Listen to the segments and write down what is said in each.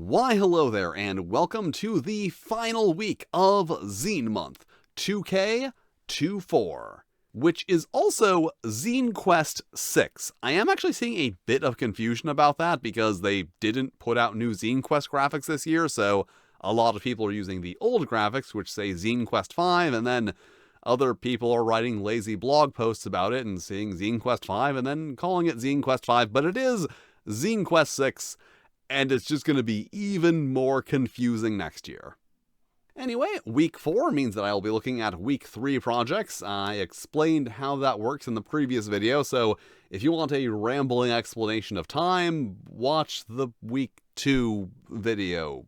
Why hello there, and welcome to the final week of Zine Month 2K24, which is also Zine Quest 6. I am actually seeing a bit of confusion about that because they didn't put out new Zine Quest graphics this year, so a lot of people are using the old graphics, which say Zine Quest 5, and then other people are writing lazy blog posts about it and seeing Zine Quest 5 and then calling it Zine Quest 5, but it is Zine Quest 6. And it's just going to be even more confusing next year. Anyway, week 4 means that I'll be looking at week 3 projects. I explained how that works in the previous video, so if you want a rambling explanation of time, watch the week 2 video.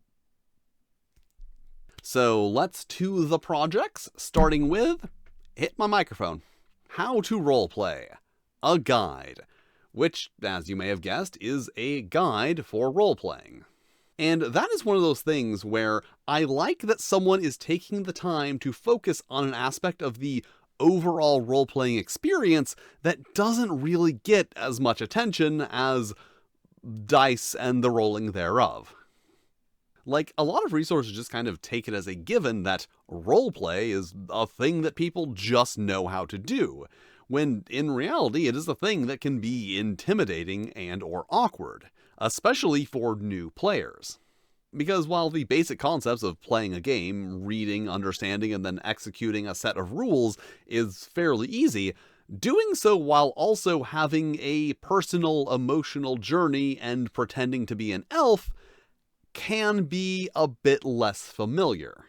So let's to the projects, starting with Hit My Microphone. How to Roleplay. A Guide. Which, as you may have guessed, is a guide for role-playing. And that is one of those things where I like that someone is taking the time to focus on an aspect of the overall role-playing experience that doesn't really get as much attention as dice and the rolling thereof. Like, a lot of resources just kind of take it as a given that roleplay is a thing that people just know how to do, when in reality it is a thing that can be intimidating and or awkward, especially for new players. Because while the basic concepts of playing a game, reading, understanding, and then executing a set of rules is fairly easy, doing so while also having a personal emotional journey and pretending to be an elf can be a bit less familiar.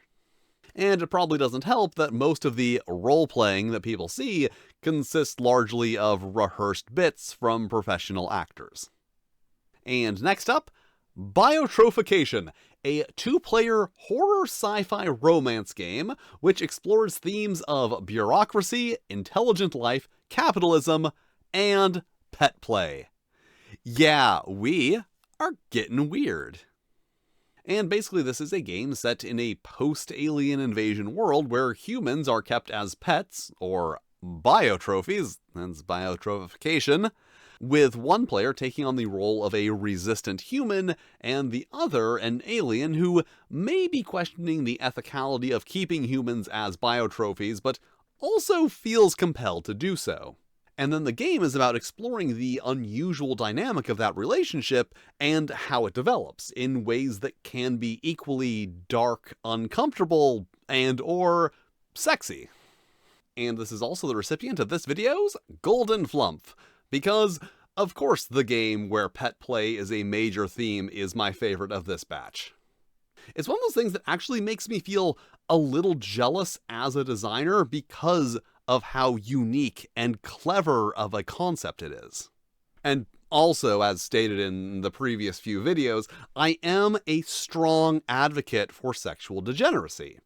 And it probably doesn't help that most of the role-playing that people see consists largely of rehearsed bits from professional actors. And next up, Biotrofication, a 2-player horror sci-fi romance game which explores themes of bureaucracy, intelligent life, capitalism, and pet play. Yeah, we are getting weird. And basically this is a game set in a post-alien invasion world where humans are kept as pets, or biotrophies, hence Biotrophication, with one player taking on the role of a resistant human, and the other an alien who may be questioning the ethicality of keeping humans as biotrophies, but also feels compelled to do so. And then the game is about exploring the unusual dynamic of that relationship and how it develops in ways that can be equally dark, uncomfortable, and or sexy. And this is also the recipient of this video's Golden Flumph, because of course the game where pet play is a major theme is my favorite of this batch. It's one of those things that actually makes me feel a little jealous as a designer because of how unique and clever of a concept it is. And also, as stated in the previous few videos, I am a strong advocate for sexual degeneracy,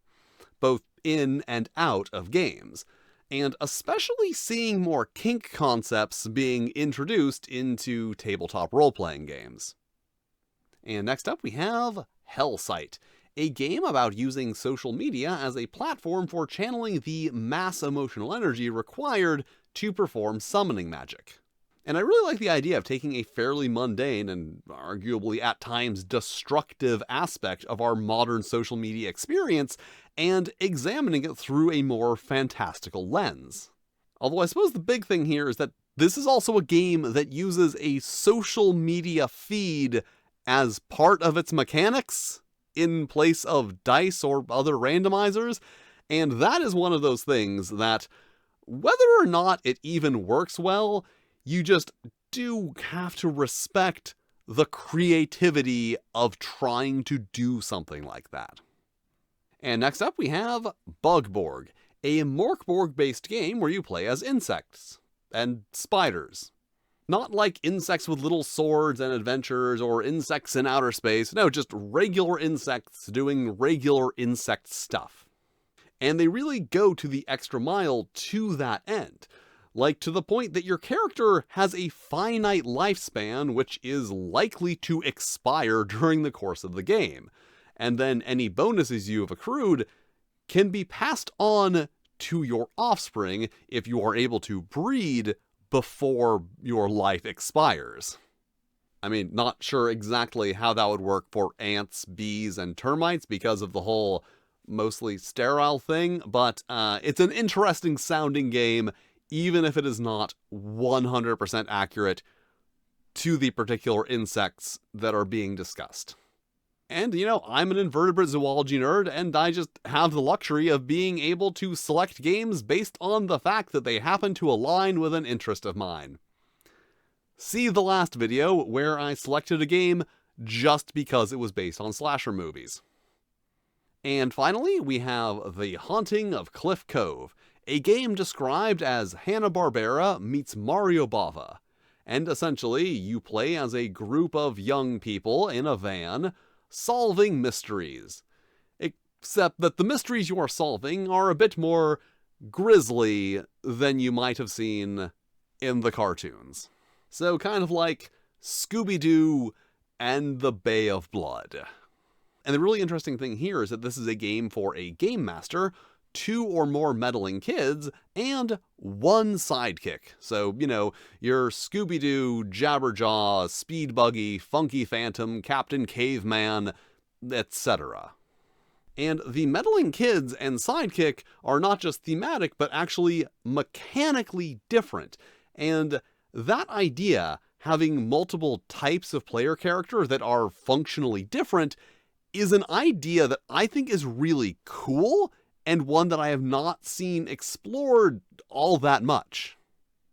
both in and out of games, and especially seeing more kink concepts being introduced into tabletop role-playing games. And next up we have Hellsite, a game about using social media as a platform for channeling the mass emotional energy required to perform summoning magic. And I really like the idea of taking a fairly mundane and arguably at times destructive aspect of our modern social media experience and examining it through a more fantastical lens. Although I suppose the big thing here is that this is also a game that uses a social media feed as part of its mechanics, in place of dice or other randomizers, and that is one of those things that, whether or not it even works well, you just do have to respect the creativity of trying to do something like that. And next up we have Borg, a Mork-Borg-based game where you play as insects and spiders. Not like insects with little swords and adventures or insects in outer space. No, just regular insects doing regular insect stuff. And they really go to the extra mile to that end. Like to the point that your character has a finite lifespan which is likely to expire during the course of the game. And then any bonuses you have accrued can be passed on to your offspring if you are able to breed before your life expires. I mean, not sure exactly how that would work for ants, bees, and termites because of the whole mostly sterile thing, but it's an interesting sounding game, even if it is not 100% accurate to the particular insects that are being discussed. And, you know, I'm an invertebrate zoology nerd, and I just have the luxury of being able to select games based on the fact that they happen to align with an interest of mine. See the last video where I selected a game just because it was based on slasher movies. And finally, we have The Haunting of Cliff Cove, a game described as Hanna-Barbera meets Mario Bava. And essentially, you play as a group of young people in a van, solving mysteries. Except that the mysteries you are solving are a bit more grisly than you might have seen in the cartoons. So kind of like Scooby-Doo and the Bay of Blood. And the really interesting thing here is that this is a game for a game master, 2 or more meddling kids, and 1 sidekick. So, you know, your Scooby-Doo, Jabberjaw, Speed Buggy, Funky Phantom, Captain Caveman, etc. And the meddling kids and sidekick are not just thematic, but actually mechanically different. And that idea, having multiple types of player character that are functionally different, is an idea that I think is really cool, and one that I have not seen explored all that much.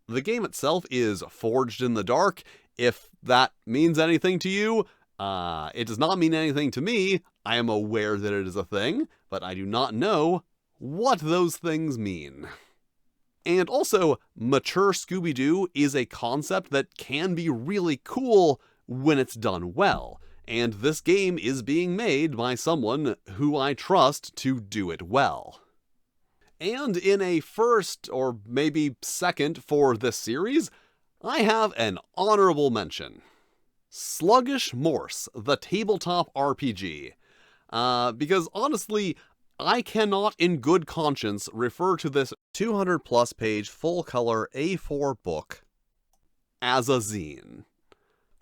The game itself is forged in the dark. If that means anything to you, it does not mean anything to me. I am aware that it is a thing, but I do not know what those things mean. And also, mature Scooby-Doo is a concept that can be really cool when it's done well. And this game is being made by someone who I trust to do it well. And in a first, or maybe second for this series, I have an honorable mention. Sluggish Morse, the tabletop RPG. Because honestly, I cannot in good conscience refer to this 200 plus page full color A4 book as a zine.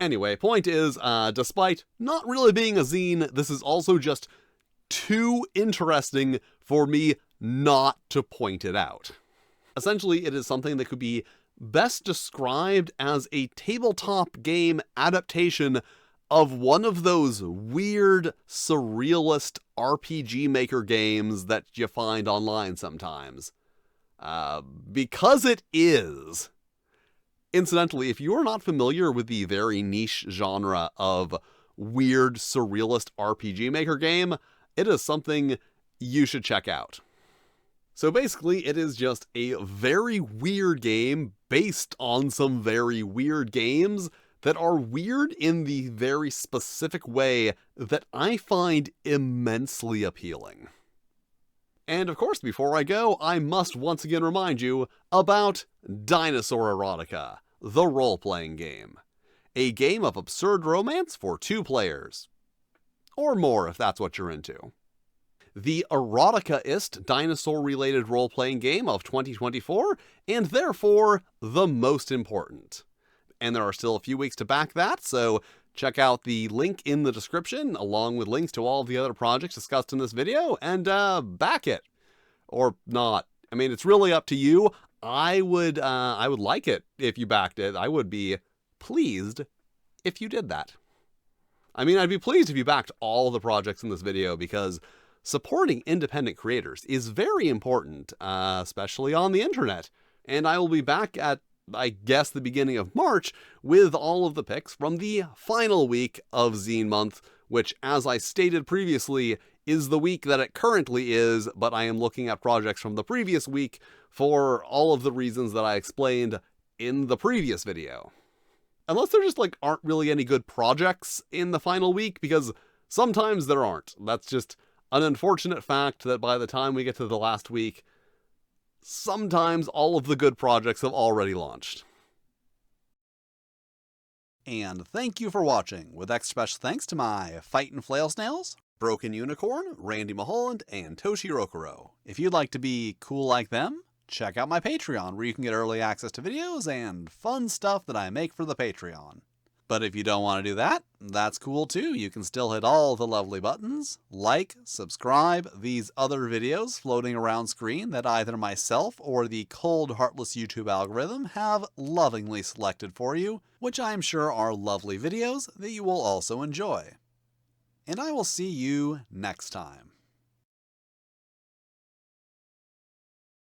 Anyway, point is, despite not really being a zine, this is also just too interesting for me not to point it out. Essentially, it is something that could be best described as a tabletop game adaptation of one of those weird, surrealist RPG Maker games that you find online sometimes. Because it is. Incidentally, if you are not familiar with the very niche genre of weird, surrealist RPG Maker game, it is something you should check out. So basically, it is just a very weird game based on some very weird games that are weird in the very specific way that I find immensely appealing. And of course, before I go, I must once again remind you about Dinosaur Erotica, the role-playing game. A game of absurd romance for 2 players. Or more, if that's what you're into. The Erotica-ist dinosaur-related role-playing game of 2024, and therefore, the most important. And there are still a few weeks to back that, so check out the link in the description, along with links to all of the other projects discussed in this video, and back it. Or not. I mean, it's really up to you. I would like it if you backed it. I would be pleased if you did that. I mean, I'd be pleased if you backed all the projects in this video, because supporting independent creators is very important, especially on the internet. And I will be back at, I guess, the beginning of March with all of the picks from the final week of Zine Month, which, as I stated previously, is the week that it currently is, but I am looking at projects from the previous week for all of the reasons that I explained in the previous video. Unless there just aren't really any good projects in the final week, because sometimes there aren't. That's just an unfortunate fact that by the time we get to the last week, sometimes all of the good projects have already launched. And thank you for watching, with extra special thanks to my Fightin' Flail Snails, Broken Unicorn, Randy Mulholland, and Toshi Rokuro. If you'd like to be cool like them, check out my Patreon, where you can get early access to videos and fun stuff that I make for the Patreon. But if you don't want to do that, that's cool too. You can still hit all the lovely buttons, like, subscribe, these other videos floating around screen that either myself or the cold, heartless YouTube algorithm have lovingly selected for you, which I'm sure are lovely videos that you will also enjoy. And I will see you next time.